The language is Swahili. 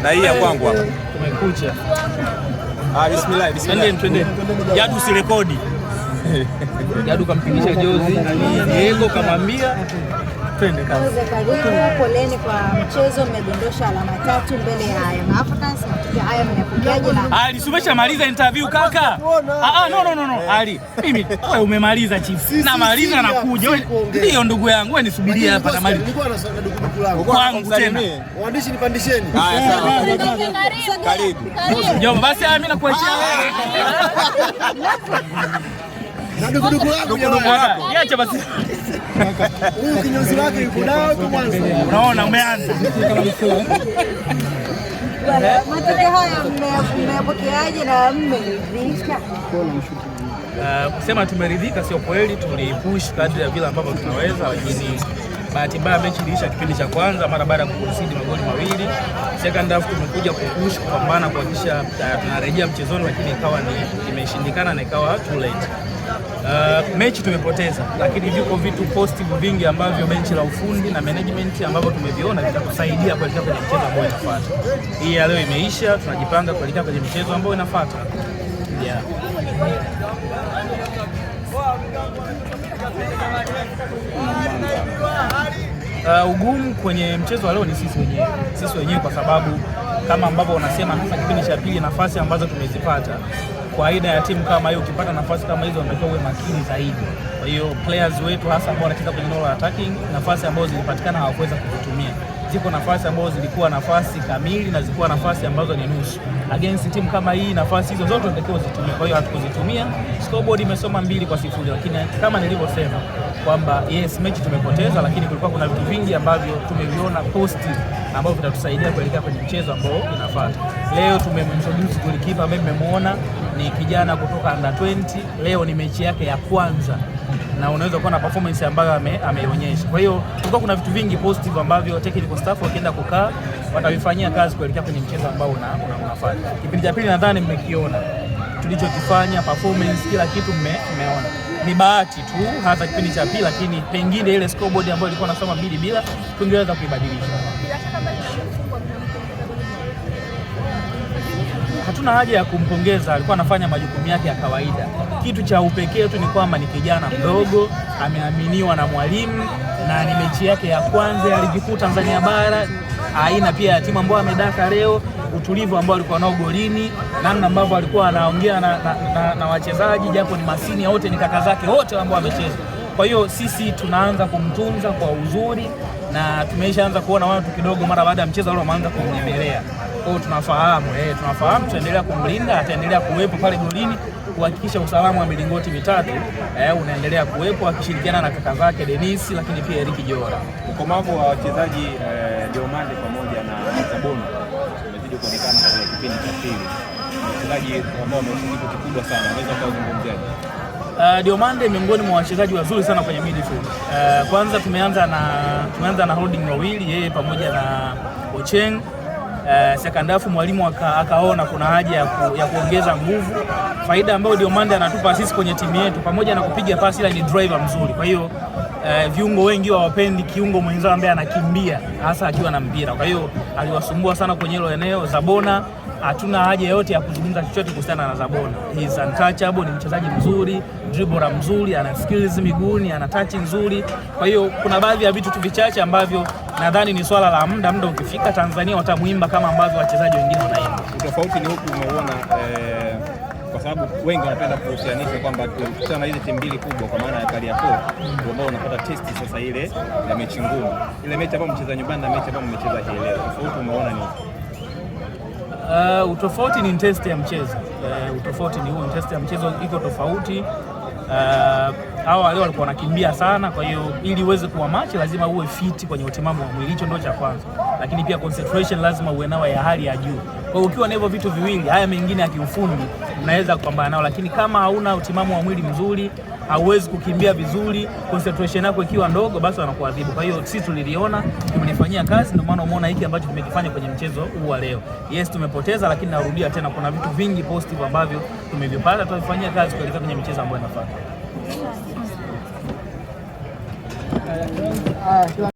Na hii ya kwangu hapa. Tumekucha. Bismillah. Twende. Jadu usirekodi. Jadu kampigisha jozi na Diego kamwambia twende kazi. Karibu, poleni kwa mchezo, mmedondosha alama 3 mbele ya Young Africans. Matukio haya mnapokeaje? Na Ali, umeshamaliza interview kaka? No. Ali, mimi wewe umemaliza chief. Namaliza na kuja. Ndio ndugu yangu, wewe nisubirie hapa na mali. Nilikuwa nasanga ndugu langu. Kwangu tena. Waandishi nipandisheni. Haya sawa. Karibu. Njoo basi mimi nakuachia wewe. Na ndugu langu jamaa. Acha basi. Huyu kinyozi wake yuko nao kwa mwanzo. Unaona umeanza. Matukio haya mnapokeaje na mmeridhika? Kusema tumeridhika sio kweli, tulipush kadri ya vile ambavyo tunaweza, lakini bahati mbaya mechi iliisha kipindi cha kwanza mara baada ya kuconcede magoli mawili. Second half tumekuja kupush kupambana kuhakikisha tunarejea mchezoni, lakini ikawa imeshindikana na ikawa too late. Mechi tumepoteza, lakini viko vitu positive vingi ambavyo benchi la ufundi na management ambavyo tumeviona vitatusaidia kuelekea kwenye mchezo ambao inafuata. Hii ya leo imeisha, tunajipanga kuelekea kwenye mchezo ambao inafuata. Yeah. Ugumu kwenye mchezo wa leo ni sisi wenyewe kwa sababu kama ambavyo wanasema hasa kipindi cha pili, nafasi ambazo tumezipata kwa aina ya timu kama hiyo, ukipata nafasi kama hizo unatakiwa uwe makini zaidi. Kwa hiyo players wetu hasa ambao wanacheza kwenye eneo la attacking, nafasi ambazo zilipatikana hawakuweza kuzitumia. Ziko nafasi ambazo zilikuwa nafasi kamili na zilikuwa nafasi ambazo ni nusu. Against timu kama hii, nafasi hizo zote tunatakiwa uzitumie. Kwa hiyo hatukuzitumia. Scoreboard imesoma 2-0, lakini kama nilivyosema kwamba yes, mechi tumepoteza, lakini kulikuwa kuna vitu vingi ambavyo tumeviona positive ambavyo vitatusaidia kuelekea kwenye mchezo ambao inafuata. Leo tumemintroduce goalkeeper ambaye mmemwona ni kijana kutoka under 20. Leo ni mechi yake ya kwanza na unaweza kuwa na performance ambayo ameonyesha. Kwa hiyo kulikuwa kuna vitu vingi positive ambavyo technical staff wakienda kukaa watavifanyia kazi kuelekea kwenye mchezo ambao unafuata. Kipindi cha pili nadhani mmekiona tulichokifanya, performance, kila kitu mmeona. Ni bahati tu hata kipindi cha pili, lakini pengine ile scoreboard ambayo ilikuwa nasoma 2-2 tungeweza kuibadilisha. Hatuna haja ya kumpongeza, alikuwa anafanya majukumu yake ya kawaida. Kitu cha upekee tu ni kwamba ni kijana mdogo, ameaminiwa na mwalimu na ni mechi yake ya kwanza ya ligi kuu Tanzania bara. Aina pia ya timu ambayo amedaka leo, utulivu ambao alikuwa nao golini, namna ambavyo alikuwa anaongea na wachezaji, japo ni masini wote ni kaka zake wote ambao wamecheza. Kwa hiyo sisi tunaanza kumtunza kwa uzuri na tumeshaanza kuona watu kidogo mara baada ya mchezo wale wameanza kumnyemelea. Kwa hiyo tunafahamu tunaendelea kumlinda, ataendelea kuwepo pale golini kuhakikisha usalama wa milingoti mitatu unaendelea kuwepo akishirikiana na kaka zake Dennis, lakini pia Eric Jora. Ukomavu wa wachezaji Diomande pamoja na Zabona umezidi kuonekana katika kipindi cha pili. Wachezaji ambao wameshiriki kikubwa sana, unaweza kuzungumziaje? Diomande miongoni mwa wachezaji wazuri sana kwenye midfield. Kwanza tumeanza na holding wawili, yeye pamoja na Ocheng. Second half mwalimu akaona kuna haja ya kuongeza nguvu. Faida ambayo Diomande anatupa sisi kwenye timu yetu, pamoja na kupiga pasi, ila ni driver mzuri. Kwa hiyo viungo wengi hawapendi kiungo mwenzao ambaye anakimbia hasa akiwa na mpira. Kwa hiyo aliwasumbua sana kwenye hilo eneo. Zabona hatuna haja yote ya kuzungumza chochote kuhusiana na Zabona. He is untouchable, ni mchezaji mzuri, dribbler mzuri, ana skills miguuni, ana touch nzuri. Kwa hiyo kuna baadhi ya vitu tu vichache ambavyo nadhani ni swala la muda ukifika Tanzania watamuimba kama ambavyo wachezaji wengine wanaimba. Tofauti ni huku umeona kwa sababu wengi wanapenda kuhusianisha kwamba tukutana hizi timu mbili kubwa kwa maana ya Kariakoo ambao unapata test sasa ile ya mechi ngumu. Ile mechi ambayo mcheza nyumbani na mechi ambayo mmecheza hii leo. Tofauti umeona ni utofauti ni intensity ya mchezo. Utofauti ni huo, intensity ya mchezo iko tofauti. Hao wale walikuwa wanakimbia sana, kwa hiyo ili uweze kuwa match lazima uwe fit kwenye utimamu wa mwili, hicho ndio cha kwanza. Lakini pia concentration lazima uwe nao ya hali ya juu. Kwa hiyo ukiwa na hivyo vitu viwili, haya mengine ya kiufundi unaweza kupambana nao, lakini kama hauna utimamu wa mwili mzuri, hauwezi kukimbia vizuri, concentration yako ikiwa ndogo, basi wanakuadhibu. Kwa hiyo sisi tuliliona, tumelifanyia kazi, ndio maana umeona hiki ambacho tumekifanya kwenye mchezo huu wa leo. Yes, tumepoteza, lakini narudia tena, kuna vitu vingi positive ambavyo tumevipata, tutafanyia kazi kuelekea kwenye mchezo ambao inafuata.